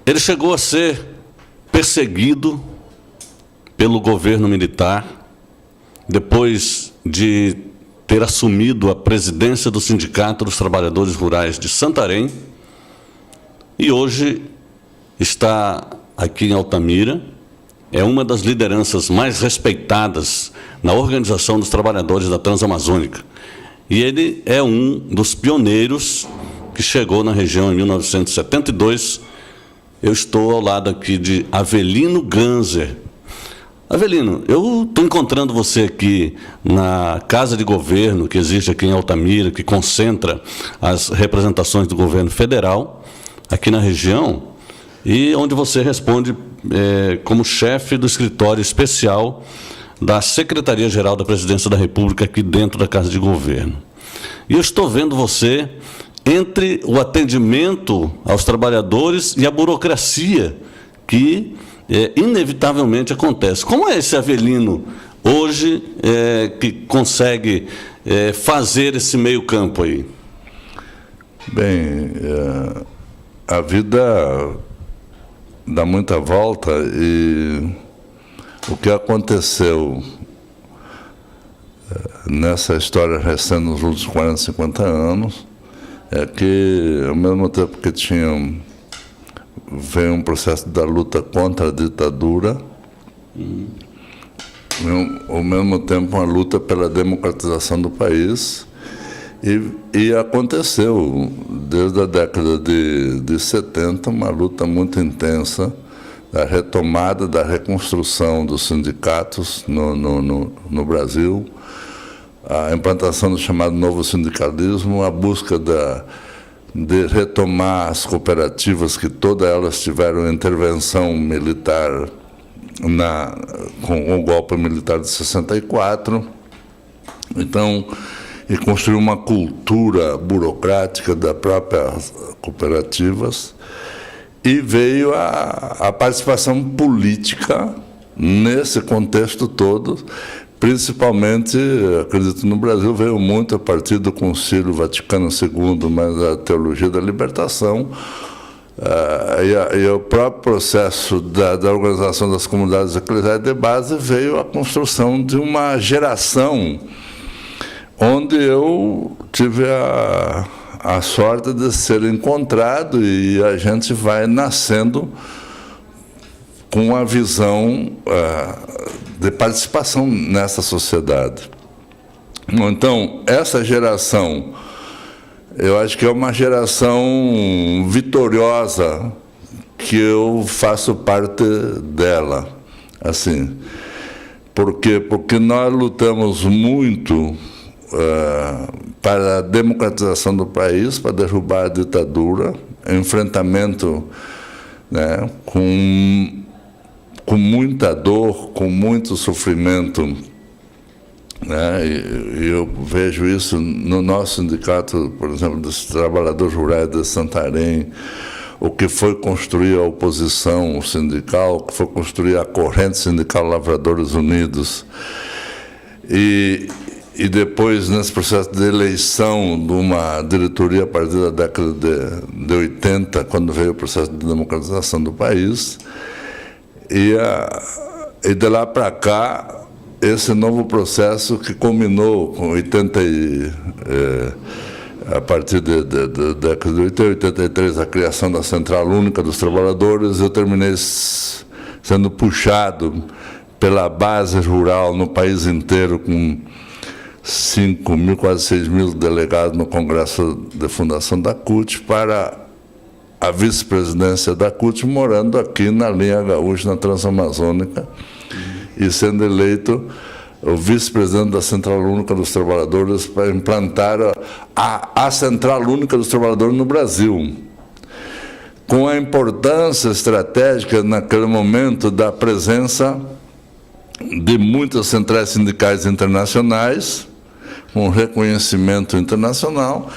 Ele chegou a ser perseguido pelo governo militar, depois de ter assumido a presidência do Sindicato dos Trabalhadores Rurais de Santarém, e hoje está aqui em Altamira. É uma das lideranças mais respeitadas na Organização dos Trabalhadores da Transamazônica. E ele é um dos pioneiros que chegou na região em 1972. Eu estou ao lado aqui de Avelino Ganser. Avelino, eu estou encontrando você aqui na Casa de Governo, que existe aqui em Altamira, que concentra as representações do governo federal, aqui na região, e onde você responde como chefe do escritório especial da Secretaria-Geral da Presidência da República, aqui dentro da Casa de Governo. E eu estou vendo você entre o atendimento aos trabalhadores e a burocracia que inevitavelmente acontece. Como é esse Avelino hoje que consegue fazer esse meio campo aí? Bem, a vida dá muita volta e o que aconteceu nessa história recente nos últimos 40, 50 anos é que, ao mesmo tempo que veio um processo da luta contra a ditadura, ao mesmo tempo uma luta pela democratização do país, e aconteceu, desde a década de 70, uma luta muito intensa da retomada, da reconstrução dos sindicatos no Brasil, a implantação do chamado novo sindicalismo, a busca de retomar as cooperativas, que todas elas tiveram intervenção militar com o golpe militar de 64. Então, e construir uma cultura burocrática das próprias cooperativas, e veio a participação política nesse contexto todo, principalmente, acredito, no Brasil, veio muito a partir do Concílio Vaticano II, mas a teologia da libertação, e o próprio processo da organização das comunidades eclesiais de base veio a construção de uma geração onde eu tive a sorte de ser encontrado, e a gente vai nascendo com uma visão de participação nessa sociedade. Então, essa geração, eu acho que é uma geração vitoriosa, que eu faço parte dela. Assim, por quê? Porque nós lutamos muito para a democratização do país, para derrubar a ditadura, enfrentamento, né, com muita dor, com muito sofrimento, né, e eu vejo isso no nosso sindicato, por exemplo, dos trabalhadores rurais de Santarém, o que foi construir a oposição sindical, o que foi construir a corrente sindical Lavradores Unidos, e depois, nesse processo de eleição de uma diretoria a partir da década de 80, quando veio o processo de democratização do país, e de lá para cá, esse novo processo que culminou com 80 a partir da década de 80, 83, a criação da Central Única dos Trabalhadores. Eu terminei sendo puxado pela base rural no país inteiro, com 5 mil, quase 6 mil delegados no Congresso de Fundação da CUT, para a vice-presidência da CUT, morando aqui na linha gaúcha, na Transamazônica, e sendo eleito o vice-presidente da Central Única dos Trabalhadores para implantar a Central Única dos Trabalhadores no Brasil, com a importância estratégica naquele momento da presença de muitas centrais sindicais internacionais, com reconhecimento internacional,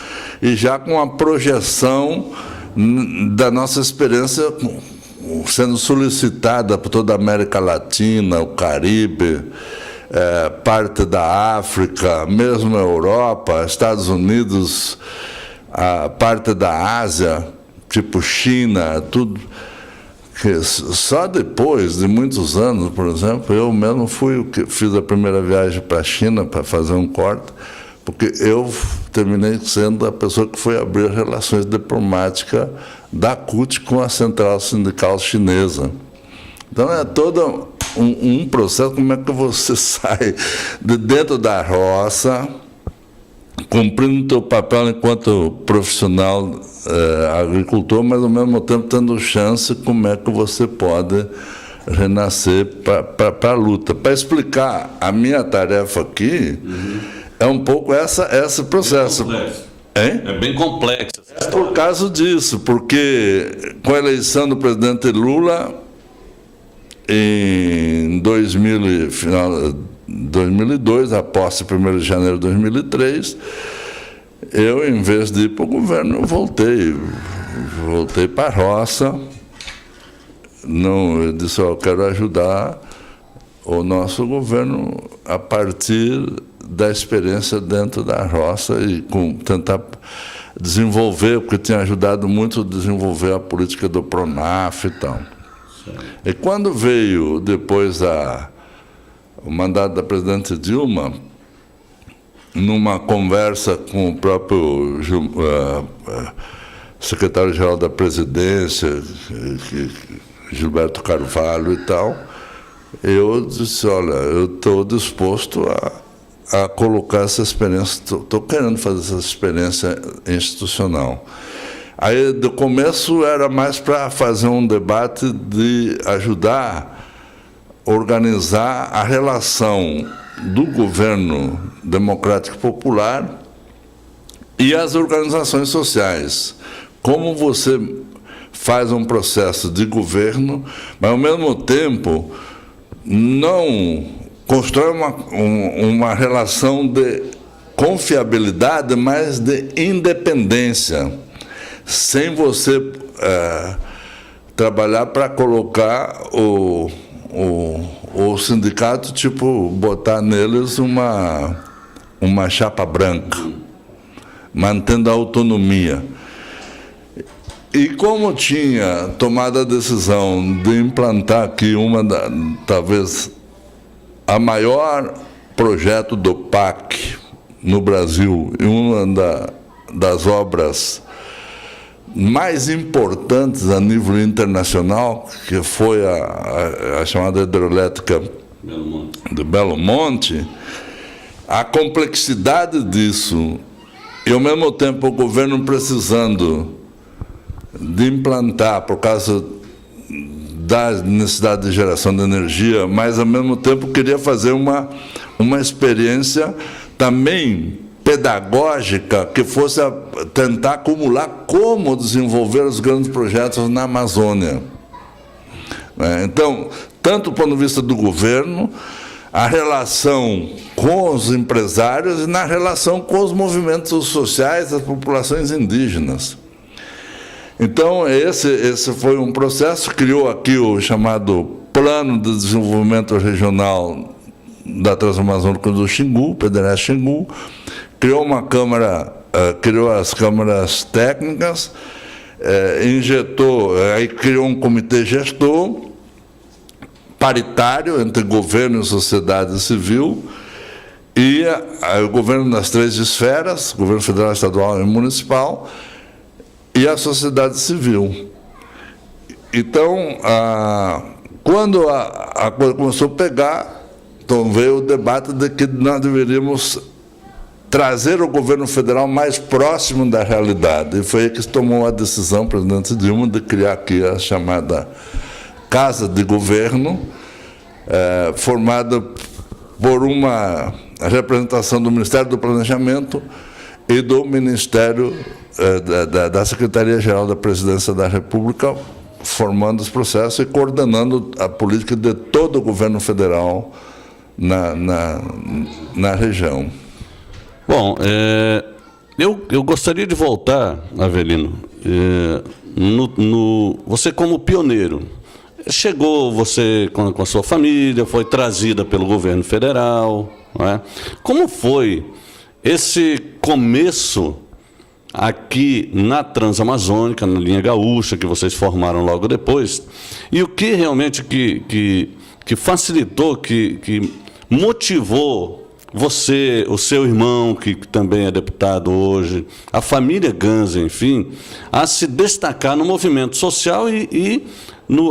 e já com a projeção da nossa experiência sendo solicitada por toda a América Latina, o Caribe, parte da África, mesmo a Europa, Estados Unidos, a parte da Ásia, tipo China, tudo, que só depois de muitos anos, por exemplo, eu mesmo fiz a primeira viagem para a China para fazer um corte, porque eu terminei sendo a pessoa que foi abrir as relações diplomáticas da CUT com a Central Sindical Chinesa. Então é todo um processo, como é que você sai de dentro da roça, cumprindo o seu papel enquanto profissional agricultor, mas ao mesmo tempo tendo chance, como é que você pode renascer para a luta. Para explicar a minha tarefa aqui, é um pouco esse processo. É bem complexo. É por causa disso, porque com a eleição do presidente Lula, em 2002, a posse 1º de janeiro de 2003, eu, em vez de ir para o governo, eu voltei para a roça. Eu disse, eu quero ajudar o nosso governo a partir da experiência dentro da roça e tentar desenvolver, porque tinha ajudado muito a desenvolver a política do Pronaf e tal. E quando veio depois o mandato da presidente Dilma, numa conversa com o próprio secretário-geral da presidência, Gilberto Carvalho e tal, eu disse, olha, eu estou disposto a colocar essa experiência, estou querendo fazer essa experiência institucional. Aí, do começo, era mais para fazer um debate de ajudar a organizar a relação do governo democrático popular e as organizações sociais. Como você faz um processo de governo, mas, ao mesmo tempo, não constrói uma relação de confiabilidade, mas de independência, sem você trabalhar para colocar o sindicato, tipo, botar neles uma chapa branca, mantendo a autonomia. E como tinha tomado a decisão de implantar aqui talvez a maior projeto do PAC no Brasil, e uma das obras mais importantes a nível internacional, que foi a chamada hidrelétrica de Belo Monte, a complexidade disso, e ao mesmo tempo o governo precisando de implantar, por causa da necessidade de geração de energia, mas ao mesmo tempo queria fazer uma experiência também pedagógica que fosse tentar acumular como desenvolver os grandes projetos na Amazônia. Então, tanto do ponto de vista do governo, a relação com os empresários e na relação com os movimentos sociais das populações indígenas. Então, esse foi um processo, criou aqui o chamado Plano de Desenvolvimento Regional da Transamazônica do Xingu, PDRS Xingu, criou uma câmara, criou as câmaras técnicas, aí criou um comitê gestor paritário entre governo e sociedade civil, e o governo das 3 esferas, governo federal, estadual e municipal, e a sociedade civil. Então, quando a coisa começou a pegar, então veio o debate de que nós deveríamos trazer o governo federal mais próximo da realidade. E foi aí que se tomou a decisão, o presidente Dilma, de criar aqui a chamada Casa de Governo, formada por uma representação do Ministério do Planejamento e do Ministério da Secretaria-Geral da Presidência da República, formando os processos e coordenando a política de todo o governo federal na região. Bom, eu gostaria de voltar, Avelino, você como pioneiro. Chegou você com a sua família, foi trazida pelo governo federal, não é? Como foi esse começo aqui na Transamazônica, na linha gaúcha, que vocês formaram logo depois, e o que realmente que facilitou, que motivou você, o seu irmão, que também é deputado hoje, a família Ganser, enfim, a se destacar no movimento social e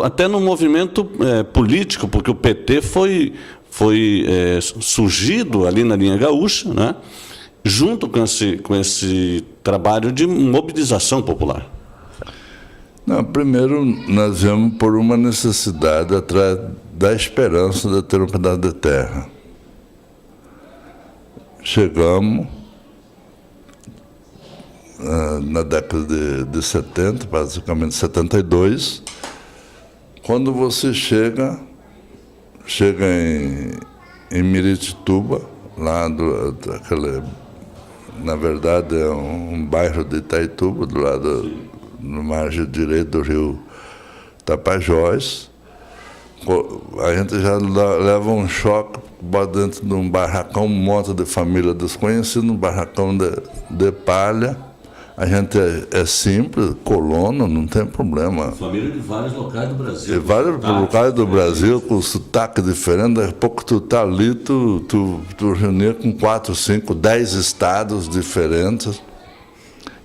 até no movimento político, porque o PT foi surgido ali na linha gaúcha, né, junto com esse trabalho de mobilização popular. Não, primeiro, nós viemos por uma necessidade atrás da esperança de ter um pedaço de terra. Chegamos na década de 70, basicamente 72. Quando você chega em Miritituba, lá na verdade é um bairro de Itaituba, do lado no margem direito do rio Tapajós. A gente já leva um choque, bota dentro de um barracão, um monte de família desconhecida, um barracão de palha. A gente é simples, colono, não tem problema. Família de vários locais do Brasil. De vários locais do Brasil, com sotaque diferente. Daqui a pouco tu tá ali, tu reunia com 4, 5, 10 estados diferentes,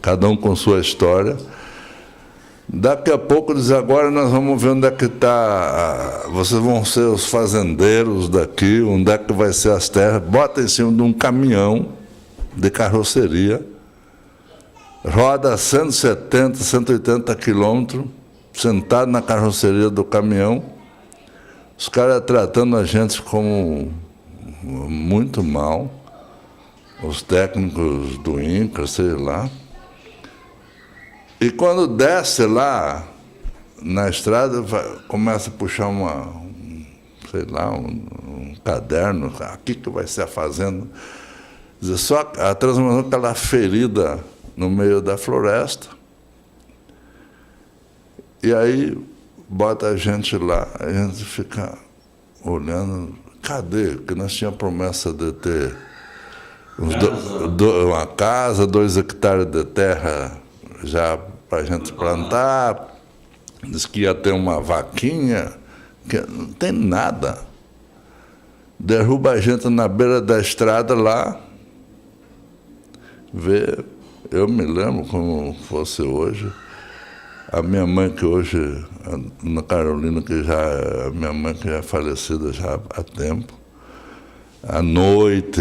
cada um com sua história. Daqui a pouco diz, agora nós vamos ver onde é que está, vocês vão ser os fazendeiros daqui, onde é que vai ser as terras. Bota em cima de um caminhão de carroceria, roda 170, 180 quilômetros, sentado na carroceria do caminhão, os caras tratando a gente como muito mal, os técnicos do INCRA, sei lá. E quando desce lá na estrada, começa a puxar um caderno, aqui que vai ser a fazenda. Dizer, só a Transamazônica está lá ferida no meio da floresta. E aí bota a gente lá, a gente fica olhando, cadê? Porque nós tínhamos promessa de ter uma casa, 2 hectares de terra já para a gente plantar, diz que ia ter uma vaquinha, que não tem nada. Derruba a gente na beira da estrada lá, vê, eu me lembro como fosse hoje, a minha mãe que hoje, a Ana Carolina, a minha mãe que já é falecida já há tempo, à noite,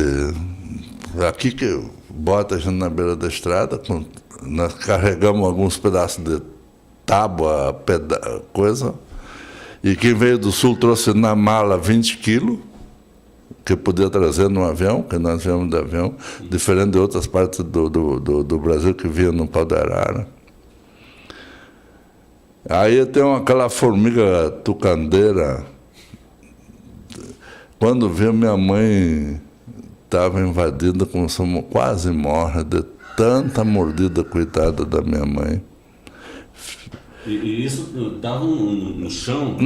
aqui que bota a gente na beira da estrada, nós carregamos alguns pedaços de tábua, coisa, e quem veio do sul trouxe na mala 20 quilos, que podia trazer no avião, que nós viemos de avião, diferente de outras partes do Brasil que vinha no pau de arara. Aí tem aquela formiga tucandeira. Quando vi, minha mãe estava invadida, começou quase morre de tanta mordida, coitada da minha mãe. E isso estava no chão?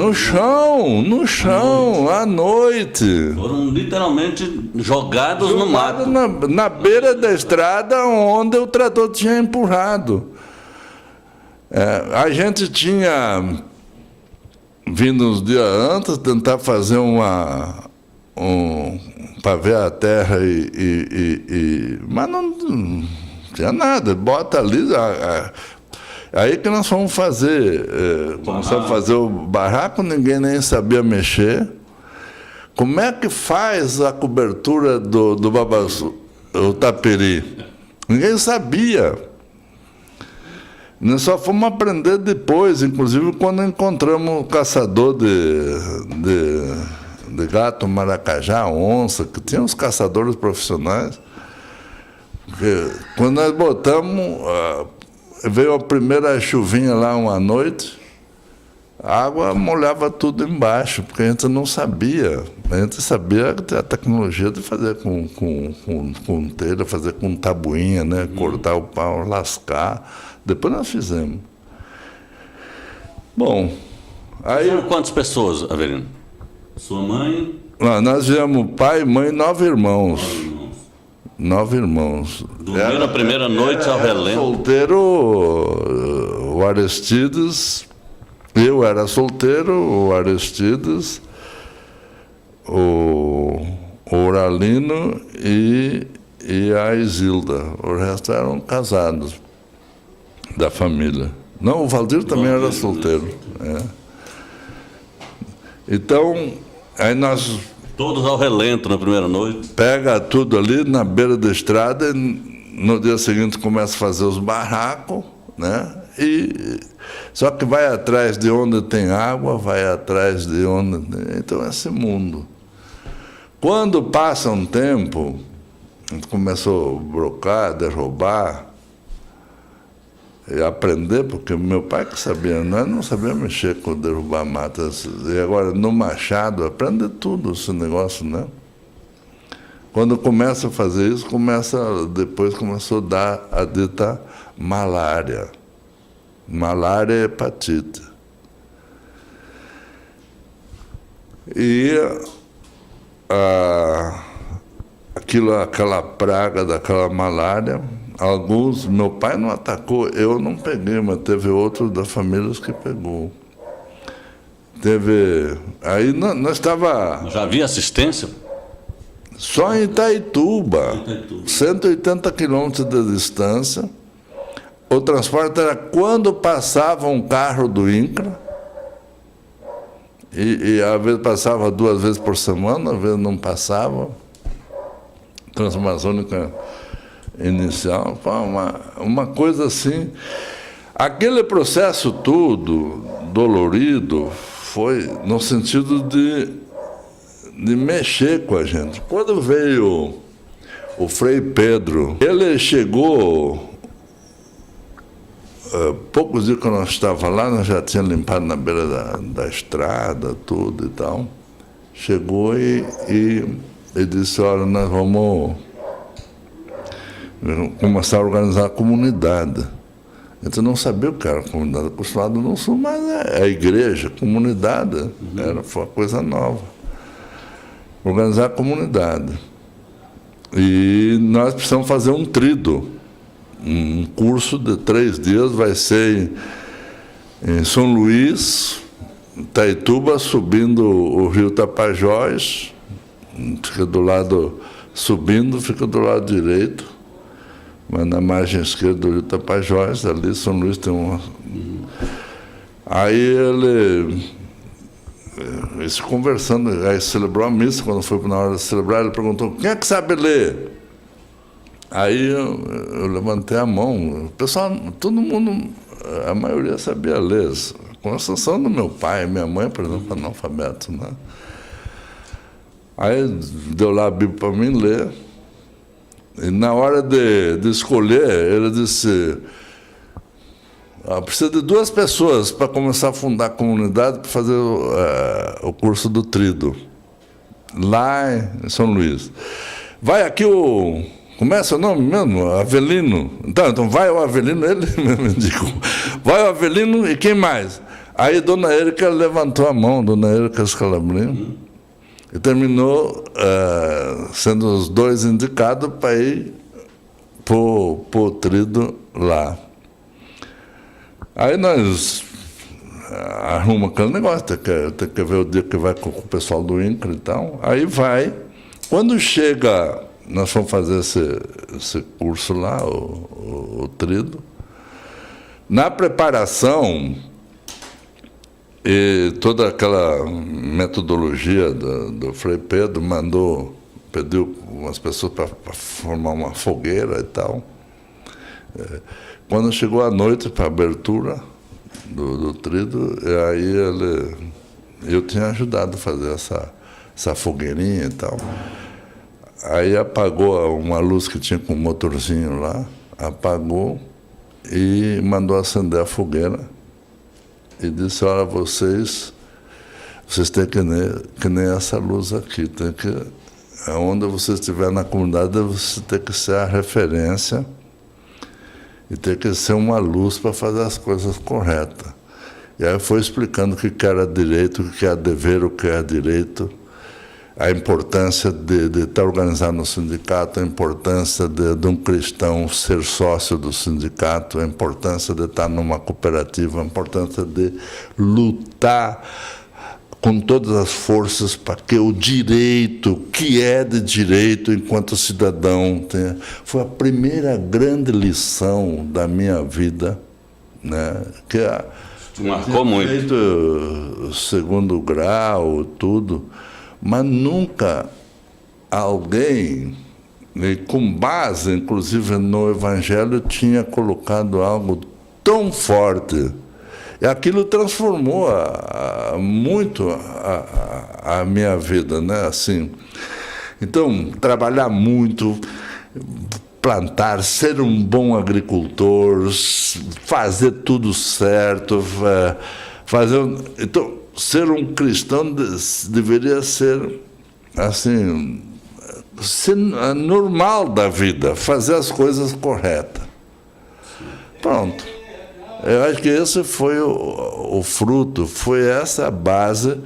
No chão, à noite. Foram literalmente jogados no mato. Na beira da estrada onde o trator tinha empurrado. A gente tinha vindo uns dias antes tentar fazer para ver a terra, mas não tinha nada. Bota ali. Aí que nós fomos fazer, começamos a fazer o barraco, ninguém nem sabia mexer. Como é que faz a cobertura do babaçu, o taperi? Ninguém sabia. Nós só fomos aprender depois, inclusive quando encontramos o caçador de gato, maracajá, onça, que tinha uns caçadores profissionais. Porque quando nós botamos, veio a primeira chuvinha lá uma noite, a água molhava tudo embaixo, porque a gente não sabia. A gente sabia ter a tecnologia de fazer com telha, fazer com tabuinha, né? Cortar o pau, lascar. Depois nós fizemos. Bom, aí... Quantas pessoas, Avelino? Sua mãe? Nós viemos pai, mãe e 9 irmãos. 9 irmãos. Dormiu na primeira noite ao relento. Solteiro, o Aristides, eu era solteiro, o Aristides, o Oralino e a Isilda. O resto eram casados da família. Não, o Valdir também era solteiro. É. Então, aí nós... Todos ao relento na primeira noite. Pega tudo ali na beira da estrada e no dia seguinte começa a fazer os barracos, né? Só que vai atrás de onde tem água, vai atrás de onde... Então, esse mundo. Quando passa um tempo, a gente começou a brocar, derrubar, e aprender, porque meu pai que sabia, nós não sabia mexer com derrubar matas. E agora, no machado, aprende tudo esse negócio, né? Quando começa a fazer isso, depois começou a dar a dita malária. Malária é hepatite. E aquela praga daquela malária, alguns, meu pai não atacou, eu não peguei, mas teve outros da família que pegou. Aí nós estava... Já havia assistência? Só em Itaituba, 180 quilômetros de distância. O transporte era quando passava um carro do INCRA, e às vezes passava 2 vezes por semana, às vezes não passava. Transamazônica inicial, uma coisa assim. Aquele processo todo dolorido foi no sentido de mexer com a gente. Quando veio o Frei Pedro, ele chegou, poucos dias que nós estávamos lá, nós já tínhamos limpado na beira da estrada, tudo e tal. Chegou e disse, olha, nós vamos começar a organizar a comunidade. A gente não sabia o que era a comunidade, acostumado no Sul, mas a igreja, comunidade, foi uma coisa nova. Organizar a comunidade. E nós precisamos fazer um trido, um curso de 3 dias, vai ser em São Luís, Itaituba, subindo o rio Tapajós, fica do lado, subindo, fica do lado direito, mas na margem esquerda do rio Tapajós, ali São Luís tem uma... Aí ele conversando, aí celebrou a missa, quando foi na hora de celebrar, ele perguntou, quem é que sabe ler? Aí eu levantei a mão, o pessoal, todo mundo, a maioria sabia ler, com exceção do meu pai, minha mãe, por exemplo, analfabeto, né? Aí deu lá a Bíblia para mim ler, e na hora de escolher, ele disse, precisa de 2 pessoas para começar a fundar a comunidade, para fazer o curso do trido, lá em São Luís. Vai aqui como é seu nome mesmo? Avelino. Então vai o Avelino, ele me indicou. Vai o Avelino e quem mais? Aí Dona Érica levantou a mão, Dona Érica Scalabrini, e terminou sendo os 2 indicados para ir para o trido lá. Aí nós arrumamos aquele negócio, tem que ver o dia que vai com o pessoal do INCRA e tal. Aí vai. Quando chega, nós fomos fazer esse curso lá, o trido. Na preparação, e toda aquela metodologia do Frei Pedro pediu umas pessoas para formar uma fogueira e tal. Quando chegou a noite para a abertura do trido, aí eu tinha ajudado a fazer essa fogueirinha e tal. Aí apagou uma luz que tinha com um motorzinho lá, apagou e mandou acender a fogueira. E disse, olha, vocês têm que nem essa luz aqui, onde você estiver na comunidade, você tem que ser a referência e tem que ser uma luz para fazer as coisas corretas. E aí foi explicando o que era direito, o que é dever, o que é direito. a importância de estar organizado no sindicato, a importância de um cristão ser sócio do sindicato, a importância de estar numa cooperativa, a importância de lutar com todas as forças para que o direito, que é de direito enquanto cidadão, tenha. Foi a primeira grande lição da minha vida, né? Que marcou muito. Feito segundo grau, tudo, mas nunca alguém, com base, inclusive, no Evangelho, tinha colocado algo tão forte. E aquilo transformou muito a minha vida, né? Assim, então, trabalhar muito, plantar, ser um bom agricultor, fazer tudo certo, então, ser um cristão deveria ser assim, ser normal da vida, fazer as coisas corretas. Pronto. Eu acho que esse foi o fruto, foi essa base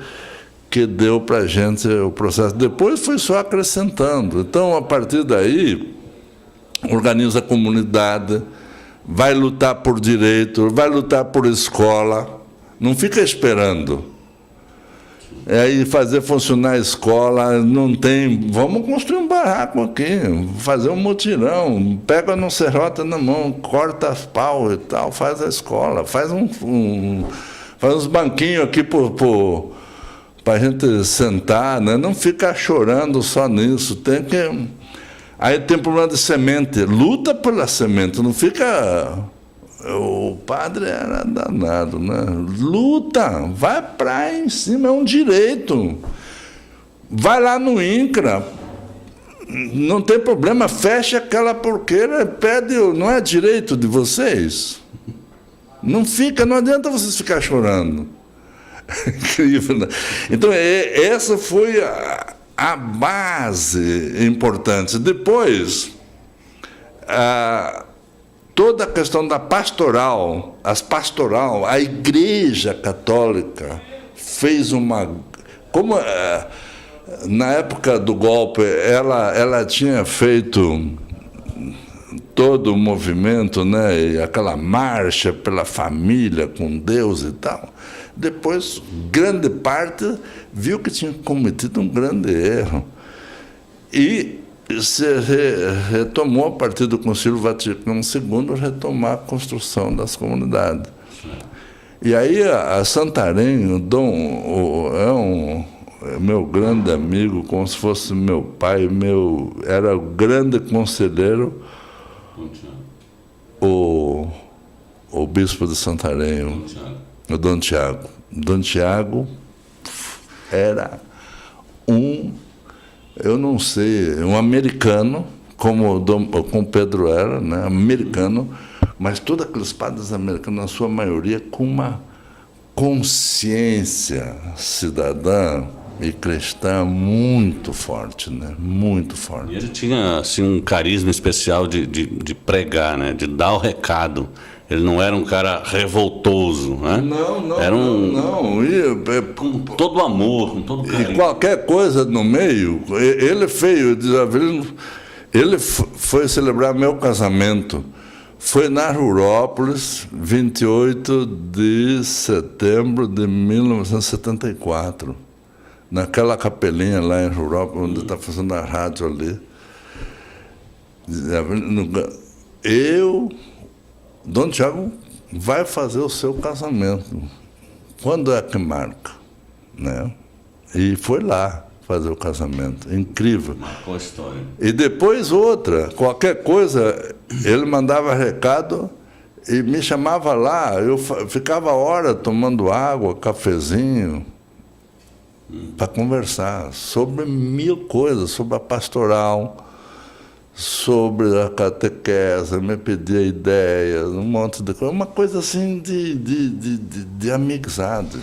que deu para a gente o processo. Depois foi só acrescentando. Então, a partir daí, organiza a comunidade, vai lutar por direito, vai lutar por escola, não fica esperando. Aí fazer funcionar a escola, não tem... Vamos construir um barraco aqui, fazer um mutirão, pega no serrote na mão, corta pau e tal, faz a escola, faz uns banquinhos aqui para a gente sentar, né? Não ficar chorando só nisso, tem que... Aí tem problema de semente, luta pela semente, não fica... O padre era danado, né? Luta, vai para em cima, é um direito. Vai lá no INCRA, não tem problema, fecha aquela porqueira, pede, não é direito de vocês? Não adianta vocês ficar chorando. Incrível, né? Então, essa foi a base importante. Depois, toda a questão da pastoral, a Igreja Católica fez uma... Como na época do golpe ela tinha feito todo o movimento, né, e aquela marcha pela família com Deus e tal, depois grande parte viu que tinha cometido um grande erro. E se retomou, a partir do Concílio Vaticano II, retomar a construção das comunidades. E aí a Santarém, é meu grande amigo, como se fosse meu pai, era o grande conselheiro, o bispo de Santarém, o Dom Tiago. Dom Tiago era eu não sei, um americano, como Pedro era, né? Americano, mas todos aqueles padres americanos, na sua maioria, com uma consciência cidadã e cristã muito forte, né? Muito forte. E ele tinha assim, um carisma especial de pregar, né? De dar o recado. Ele não era um cara revoltoso, né? Não. Era não. Com todo amor, com todo carinho. E qualquer coisa no meio, ele feio, ele foi celebrar meu casamento. Foi na Rurópolis, 28 de setembro de 1974. Naquela capelinha lá em Rurópolis, onde está fazendo a rádio ali. Dom Tiago vai fazer o seu casamento. Quando é que marca? Né? E foi lá fazer o casamento. Incrível. Marcou a história. E depois outra, qualquer coisa, ele mandava recado e me chamava lá. Eu ficava hora tomando água, cafezinho, para conversar sobre 1000 coisas, sobre a pastoral, sobre a catequese, me pedia ideias, um monte de coisa, uma coisa assim de amizade.